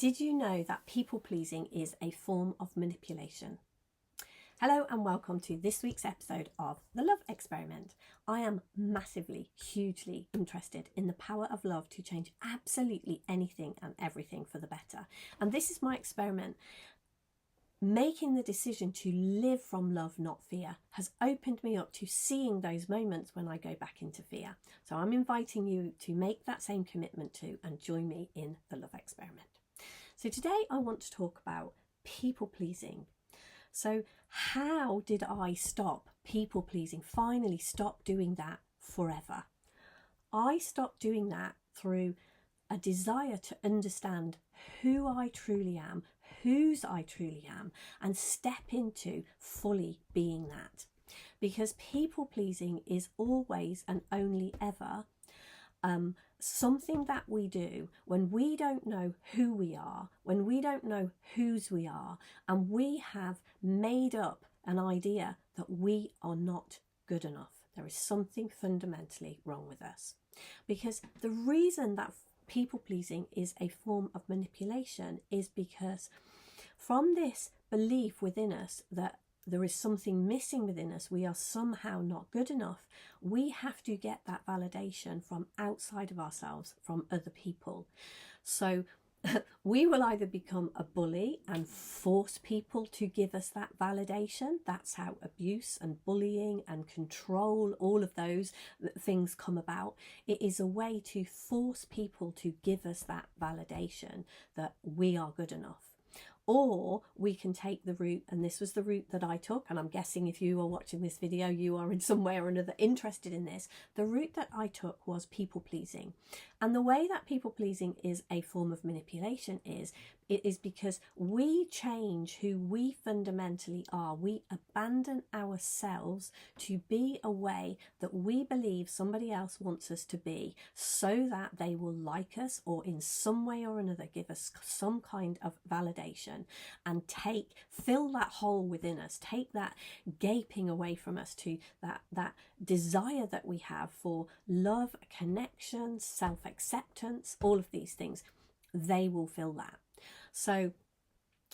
Did you know that people pleasing is a form of manipulation? Hello and welcome to this week's episode of The Love Experiment. I am massively, hugely interested in the power of love to change absolutely anything and everything for the better. And this is my experiment. Making the decision to live from love, not fear, has opened me up to seeing those moments when I go back into fear. So I'm inviting you to make that same commitment to and join me in The Love Experiment. So today I want to talk about people pleasing. So how did I stop people pleasing, finally stop doing that forever? I stopped doing that through a desire to understand who I truly am, whose I truly am, and step into fully being that. Because people pleasing is always and only ever something that we do when we don't know who we are, when we don't know whose we are, and we have made up an idea that we are not good enough. There is something fundamentally wrong with us. Because the reason that people pleasing is a form of manipulation is because from this belief within us that there is something missing within us, we are somehow not good enough, we have to get that validation from outside of ourselves, from other people. So we will either become a bully and force people to give us that validation. That's how abuse and bullying and control, all of those things come about. It is a way to force people to give us that validation that we are good enough. Or we can take the route, and this was the route that I took, and I'm guessing if you are watching this video, you are in some way or another interested in this. The route that I took was people pleasing. And the way that people pleasing is a form of manipulation it is because we change who we fundamentally are. We abandon ourselves to be a way that we believe somebody else wants us to be, so that they will like us or in some way or another give us some kind of validation and fill that hole within us, take that gaping away from us to that desire that we have for love, connection, self-acceptance, all of these things. They will fill that. So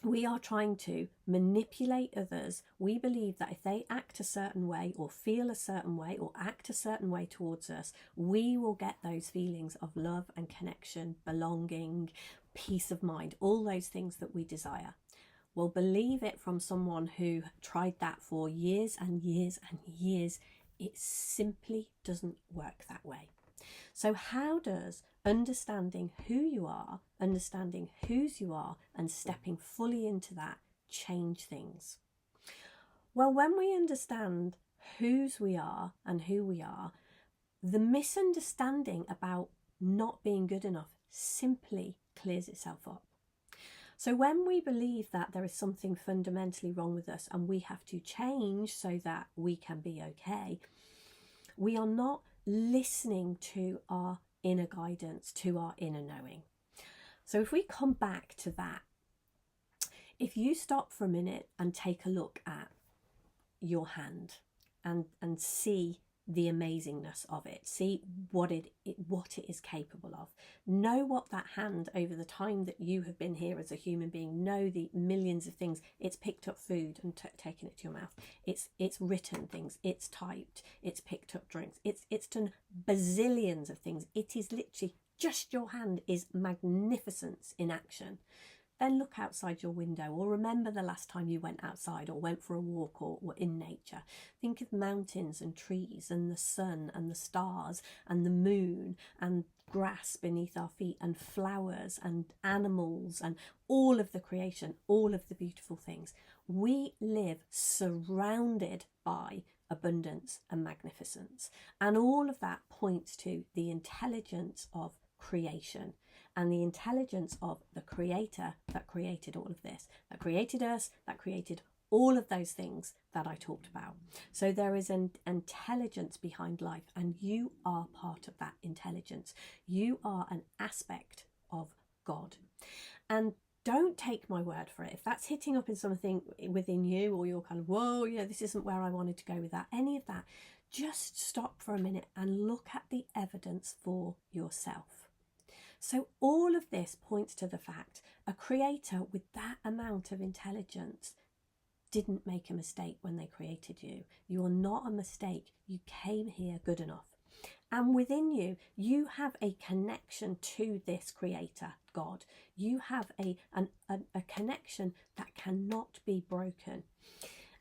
we are trying to manipulate others. We believe that if they act a certain way or feel a certain way or act a certain way towards us, we will get those feelings of love and connection, belonging, peace of mind, all those things that we desire. Well, believe it from someone who tried that for years and years and years. It simply doesn't work that way. So how does understanding who you are, understanding whose you are, and stepping fully into that change things? Well, when we understand whose we are and who we are, the misunderstanding about not being good enough simply clears itself up. So when we believe that there is something fundamentally wrong with us and we have to change so that we can be okay, we are not listening to our inner guidance, to our inner knowing. So if we come back to that, if you stop for a minute and take a look at your hand and see the amazingness of it, see what it is capable of, know what that hand, over the time that you have been here as a human being, know the millions of things it's picked up food and taken it to your mouth, it's written things, it's typed, it's picked up drinks, it's done bazillions of things. It is literally just your hand is magnificence in action. Then look outside your window, or remember the last time you went outside or went for a walk or were in nature. Think of mountains and trees and the sun and the stars and the moon and grass beneath our feet and flowers and animals and all of the creation, all of the beautiful things. We live surrounded by abundance and magnificence. And all of that points to the intelligence of creation and the intelligence of the creator that created all of this, that created us, that created all of those things that I talked about. So there is an intelligence behind life, and you are part of that intelligence. You are an aspect of God. And don't take my word for it. If that's hitting up in something within you, or you're kind of, whoa, yeah, this isn't where I wanted to go with that, any of that, just stop for a minute and look at the evidence for yourself. So all of this points to the fact a creator with that amount of intelligence didn't make a mistake when they created you. You are not a mistake. You came here good enough. And within you, you have a connection to this creator, God. You have a connection that cannot be broken.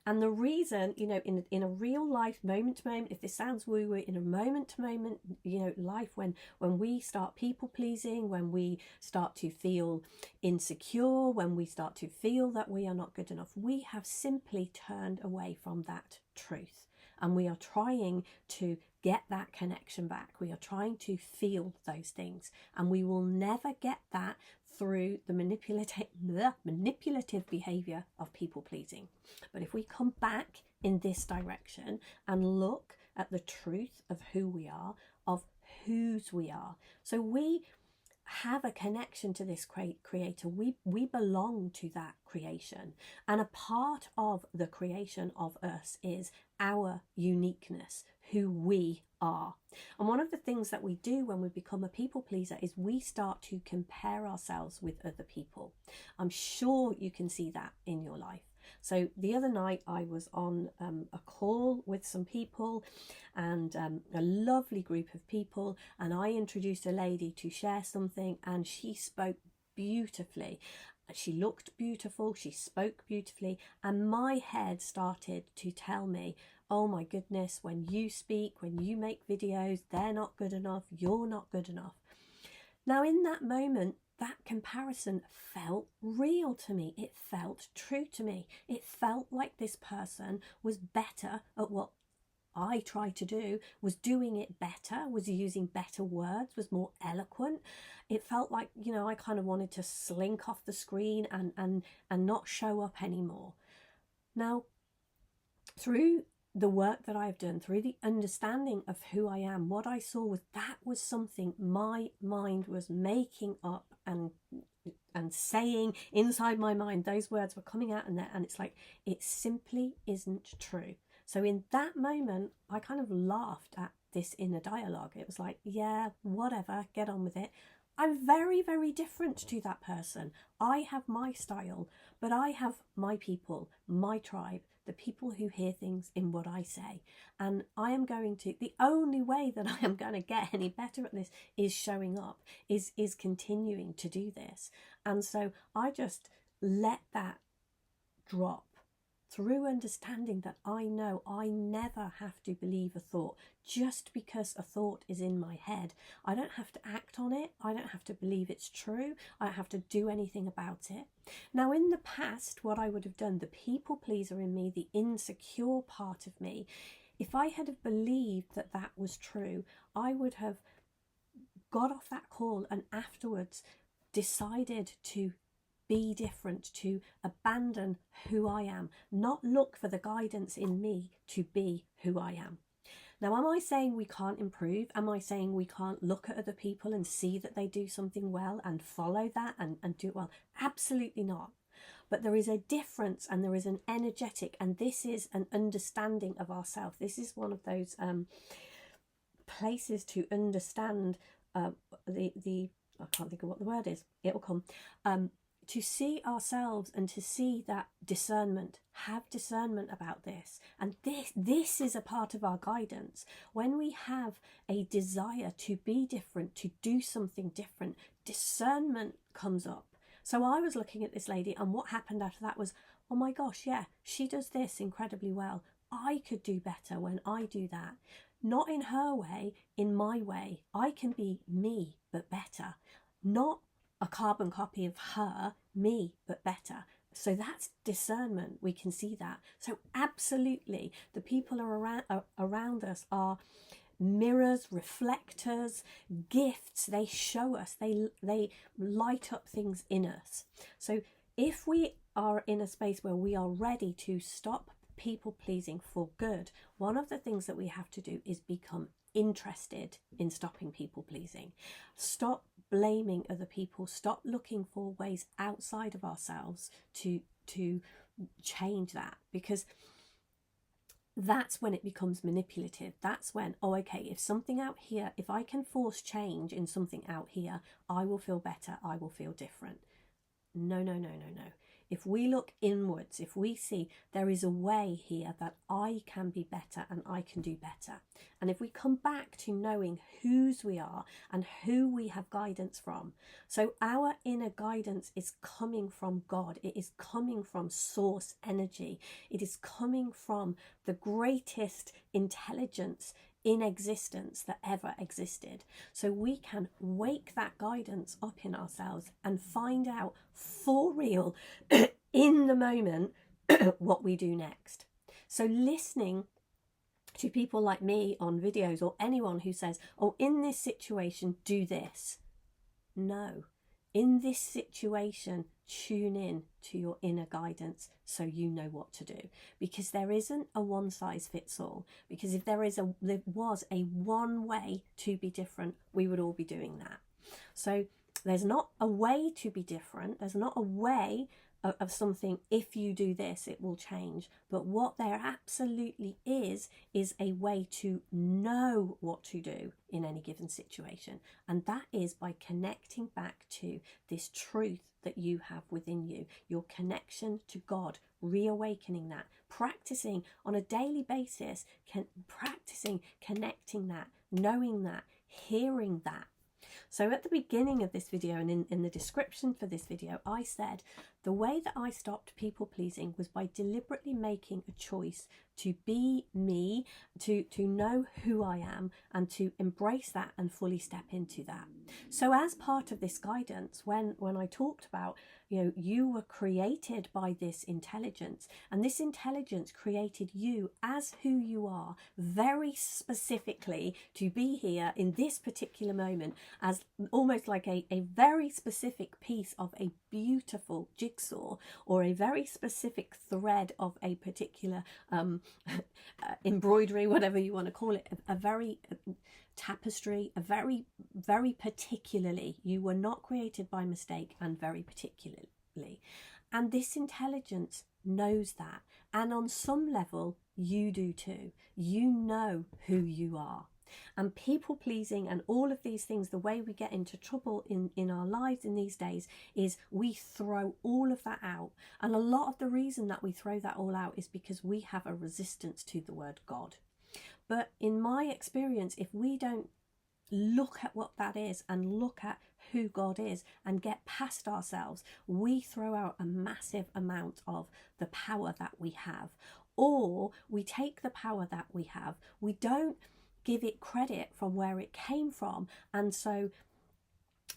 And the reason, you know, in a real life, moment to moment, if this sounds woo-woo, in a moment to moment, you know, life, when we start people pleasing, when we start to feel insecure, when we start to feel that we are not good enough, we have simply turned away from that truth. And we are trying to get that connection back. We are trying to feel those things. And we will never get that through the manipulative behavior of people pleasing. But if we come back in this direction and look at the truth of who we are, of whose we are, so we have a connection to this creator. We belong to that creation, and a part of the creation of us is our uniqueness, who we are. And one of the things that we do when we become a people pleaser is we start to compare ourselves with other people. I'm sure you can see that in your life. So the other night I was on a call with some people, and a lovely group of people, and I introduced a lady to share something, and she spoke beautifully. She looked beautiful, she spoke beautifully, and my head started to tell me, oh my goodness, when you speak, when you make videos, they're not good enough, you're not good enough. Now in that moment, that comparison felt real to me. It felt true to me. It felt like this person was better at what I tried to do, was doing it better, was using better words, was more eloquent. It felt like, you know, I kind of wanted to slink off the screen and not show up anymore. Now, through the work that I've done, through the understanding of who I am, what I saw was that was something my mind was making up and saying inside my mind. Those words were coming out in there, and it's like, it simply isn't true. So in that moment, I kind of laughed at this inner dialogue. It was like, yeah, whatever, get on with it. I'm very, very different to that person. I have my style, but I have my people, my tribe, the people who hear things in what I say. And I am going to, the only way that I am going to get any better at this is showing up, is continuing to do this. And so I just let that drop through understanding that I know I never have to believe a thought just because a thought is in my head. I don't have to act on it. I don't have to believe it's true. I don't have to do anything about it. Now, in the past, what I would have done, the people pleaser in me, the insecure part of me, if I had have believed that that was true, I would have got off that call and afterwards decided to be different, to abandon who I am, not look for the guidance in me to be who I am. Now, am I saying we can't improve? Am I saying we can't look at other people and see that they do something well and follow that and do it well? Absolutely not. But there is a difference, and there is an energetic, and this is an understanding of ourselves. This is one of those places to understand the I can't think of what the word is. It'll come. To see ourselves and to see that discernment, have discernment about this. And this is a part of our guidance. When we have a desire to be different, to do something different, discernment comes up. So I was looking at this lady, and what happened after that was, oh my gosh, yeah, she does this incredibly well. I could do better when I do that. Not in her way, in my way. I can be me, but better. Not a carbon copy of her, me, but better. So that's discernment. We can see that. So absolutely, the people around us are mirrors, reflectors, gifts. They show us, they light up things in us. So if we are in a space where we are ready to stop people pleasing for good, one of the things that we have to do is become interested in stopping people pleasing. Stop blaming other people. Stop looking for ways outside of ourselves to change that, because that's when it becomes manipulative. That's when, oh, okay, if something out here, if I can force change in something out here, I will feel better, I will feel different. No, no, no, no, no. If we look inwards, if we see there is a way here that I can be better and I can do better, and if we come back to knowing whose we are and who we have guidance from, so our inner guidance is coming from God, it is coming from source energy, it is coming from the greatest intelligence in existence that ever existed. So we can wake that guidance up in ourselves and find out for real in the moment what we do next. So listening to people like me on videos, or anyone who says, oh, in this situation, do this. No, in this situation, tune in to your inner guidance so you know what to do, because there isn't a one size fits all. Because if there was a one way to be different, we would all be doing that. So there's not a way to be different. There's not a way of something, if you do this, it will change. But what there absolutely is a way to know what to do in any given situation. And that is by connecting back to this truth that you have within you, your connection to God, reawakening that, practicing on a daily basis, practicing connecting that, knowing that, hearing that. So at the beginning of this video and in the description for this video, I said the way that I stopped people pleasing was by deliberately making a choice to be me, to know who I am, and to embrace that and fully step into that. So as part of this guidance, when I talked about, you were created by this intelligence, and this intelligence created you as who you are, very specifically to be here in this particular moment as almost like a very specific piece of a beautiful jigsaw, or a very specific thread of a particular embroidery, whatever you want to call it, a very tapestry, a very, very particularly. You were not created by mistake, and very particularly. And this intelligence knows that. And on some level, you do too. You know who you are. And people pleasing and all of these things, the way we get into trouble in our lives in these days is we throw all of that out. And a lot of the reason that we throw that all out is because we have a resistance to the word God. But in my experience, if we don't look at what that is and look at who God is and get past ourselves, we throw out a massive amount of the power that we have. Or we take the power that we have, we don't give it credit from where it came from, and so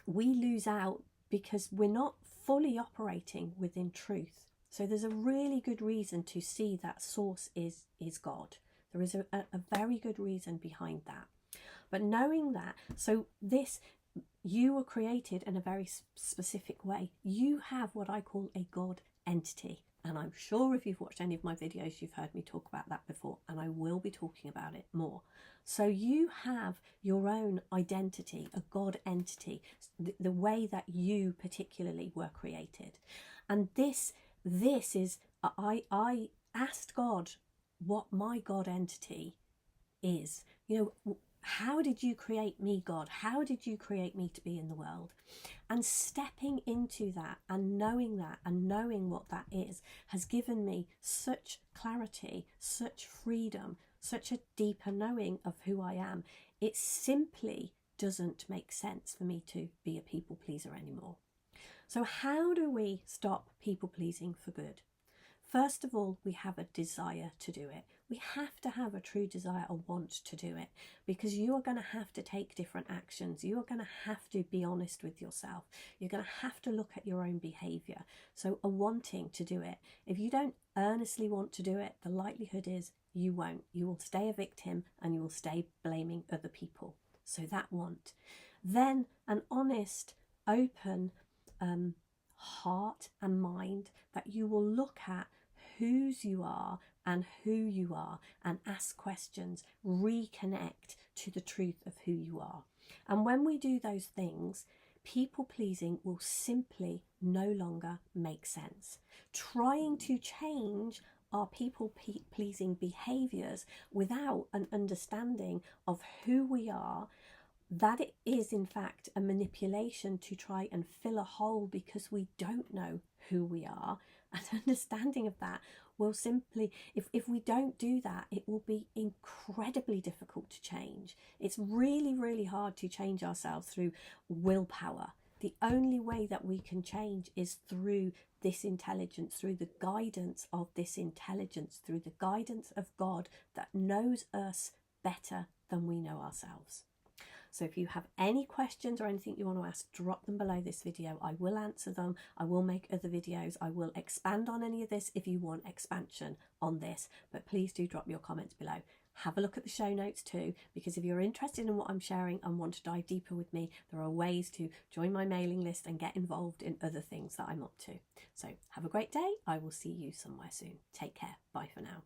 we lose out because we're not fully operating within truth. So there's a really good reason to see that source is God. There is a very good reason behind that. But knowing that, so this, you were created in a very specific way. You have what I call a God entity. And I'm sure if you've watched any of my videos, you've heard me talk about that before, and I will be talking about it more. So you have your own identity, a God entity, the way that you particularly were created. And this is, I asked God what my God entity is. How did you create me, God? How did you create me to be in the world? And stepping into that and knowing what that is has given me such clarity, such freedom, such a deeper knowing of who I am. It simply doesn't make sense for me to be a people pleaser anymore. So how do we stop people pleasing for good? First of all, we have a desire to do it. We have to have a true desire, a want to do it, because you are going to have to take different actions. You are going to have to be honest with yourself. You're going to have to look at your own behaviour. So a wanting to do it. If you don't earnestly want to do it, the likelihood is you won't. You will stay a victim and you will stay blaming other people. So that want. Then an honest, open heart and mind that you will look at whose you are and who you are and ask questions, reconnect to the truth of who you are. And when we do those things, people pleasing will simply no longer make sense. Trying to change our people-pleasing behaviours without an understanding of who we are, that it is in fact a manipulation to try and fill a hole because we don't know who we are. An understanding of that will simply, if we don't do that, it will be incredibly difficult to change. It's really, really hard to change ourselves through willpower. The only way that we can change is through this intelligence, through the guidance of this intelligence, through the guidance of God that knows us better than we know ourselves. So if you have any questions or anything you want to ask, drop them below this video. I will answer them. I will make other videos. I will expand on any of this if you want expansion on this, but please do drop your comments below. Have a look at the show notes too, because if you're interested in what I'm sharing and want to dive deeper with me, there are ways to join my mailing list and get involved in other things that I'm up to. So have a great day. I will see you somewhere soon. Take care. Bye for now.